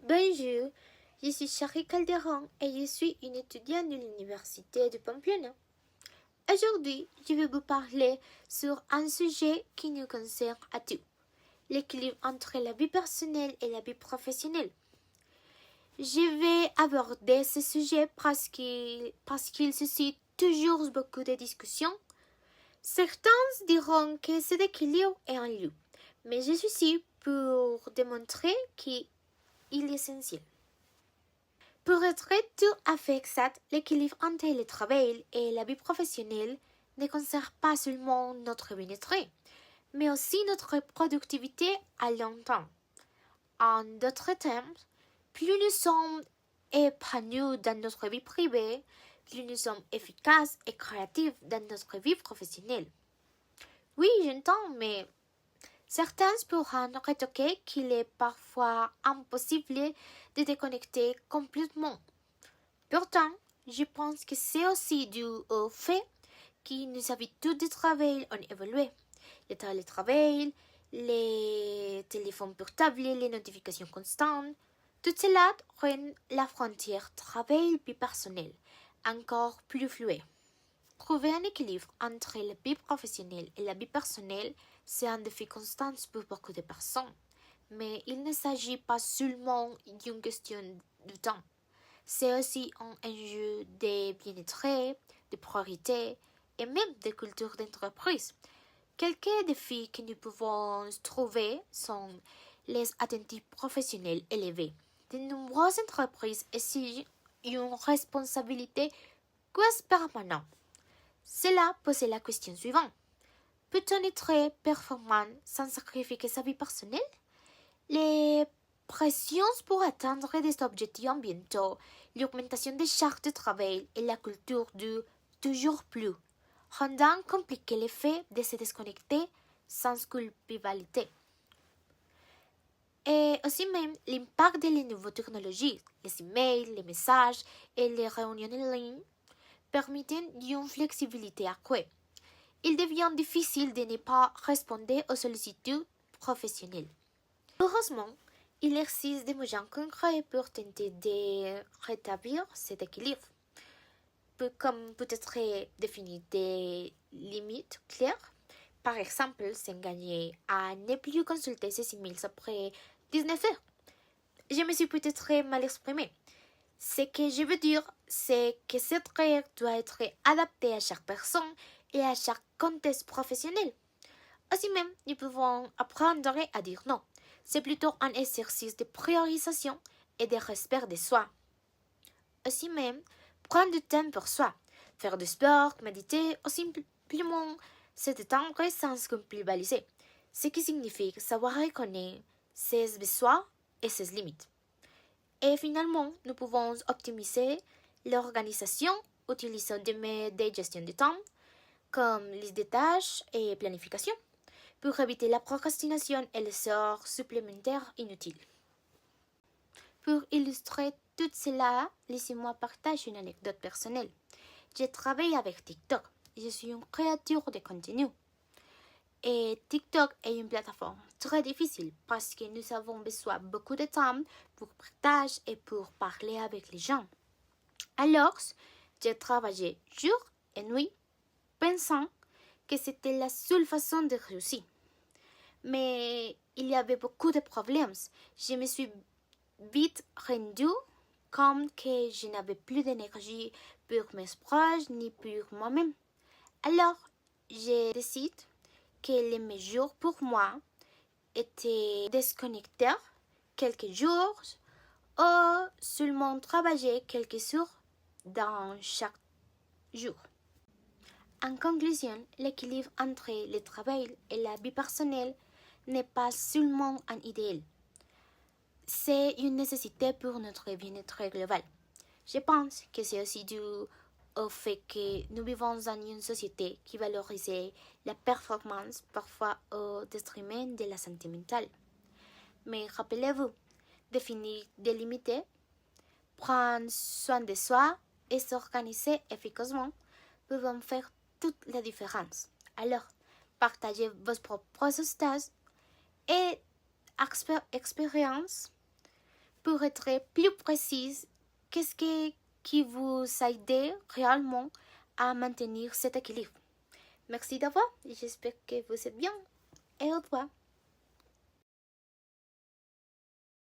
Bonjour, je suis Charlie Calderon et je suis une étudiante de l'Université de Pamplona. Aujourd'hui, je vais vous parler sur un sujet qui nous concerne à tous, l'équilibre entre la vie personnelle et la vie professionnelle. Je vais aborder ce sujet parce qu'il suscite toujours beaucoup de discussions. Certains diront que cet équilibre est un luxe, mais je suis ici pour démontrer qu'il est essentiel. Pour être tout à fait exact, l'équilibre entre le travail et la vie professionnelle ne concerne pas seulement notre bien-être, mais aussi notre productivité à long terme. En d'autres termes, plus nous sommes épanouis dans notre vie privée, plus nous sommes efficaces et créatifs dans notre vie professionnelle. Oui, j'entends, mais certains pourront rétorquer qu'il est parfois impossible de déconnecter complètement. Pourtant, je pense que c'est aussi dû au fait que nos habitudes de travail ont évolué. Le télétravail, les téléphones portables, les notifications constantes, tout cela rend la frontière travail-vie personnelle encore plus fluide. Trouver un équilibre entre la vie professionnelle et la vie personnelle, c'est un défi constant pour beaucoup de personnes. Mais il ne s'agit pas seulement d'une question de temps. C'est aussi un enjeu de bien-être, de priorité et même de culture d'entreprise. Quelques défis que nous pouvons trouver sont les attentes professionnelles élevées. De nombreuses entreprises exigent une responsabilité quasi permanente. Cela pose la question suivante. Peut-on être performant sans sacrifier sa vie personnelle? Les pressions pour atteindre des objectifs ambientaux, l'augmentation des charges de travail et la culture du toujours plus rendant compliqué le fait de se déconnecter sans culpabilité. Et aussi même l'impact des nouvelles technologies, les emails, les messages et les réunions en ligne permettent une flexibilité accrue. Il devient difficile de ne pas répondre aux sollicitudes professionnelles. Heureusement, il existe des moyens concrets pour tenter de rétablir cet équilibre, comme peut-être définir des limites claires. Par exemple, s'engager à ne plus consulter ses emails après 19 heures. Je me suis peut-être mal exprimée. Ce que je veux dire, c'est que cette règle doit être adaptée à chaque personne et à chaque contexte professionnel. Aussi même, nous pouvons apprendre à dire non. C'est plutôt un exercice de priorisation et de respect de soi. Aussi même, prendre du temps pour soi, faire du sport, méditer ou simplement se détendre sans culpabiliser, ce qui signifie savoir reconnaître ses besoins et ses limites. Et finalement, nous pouvons optimiser l'organisation utilisant des méthodes de gestion du temps, comme liste de tâches et planification, pour éviter la procrastination et les heures supplémentaires inutiles. Pour illustrer tout cela, laissez-moi partager une anecdote personnelle. Je travaille avec TikTok. Je suis une créature de contenu. Et TikTok est une plateforme très difficile parce que nous avons besoin de beaucoup de temps pour partager et pour parler avec les gens. Alors, j'ai travaillé jour et nuit pensant que c'était la seule façon de réussir. Mais il y avait beaucoup de problèmes. Je me suis vite rendu compte que je n'avais plus d'énergie pour mes proches ni pour moi-même. Alors, j'ai décidé que le meilleur pour moi était déconnecter quelques jours ou seulement travailler quelques heures dans chaque jour. En conclusion, l'équilibre entre le travail et la vie personnelle n'est pas seulement un idéal. C'est une nécessité pour notre bien-être global. Je pense que c'est aussi dû au fait que nous vivons dans une société qui valorise la performance parfois au détriment de la santé mentale. Mais rappelez-vous, définir des limites, prendre soin de soi et s'organiser efficacement peuvent faire toute la différence. Alors, partagez vos propres stages et expériences pour être plus précise, qu'est-ce qui vous a aidé réellement à maintenir cet équilibre? Merci d'avoir, j'espère que vous êtes bien et au revoir.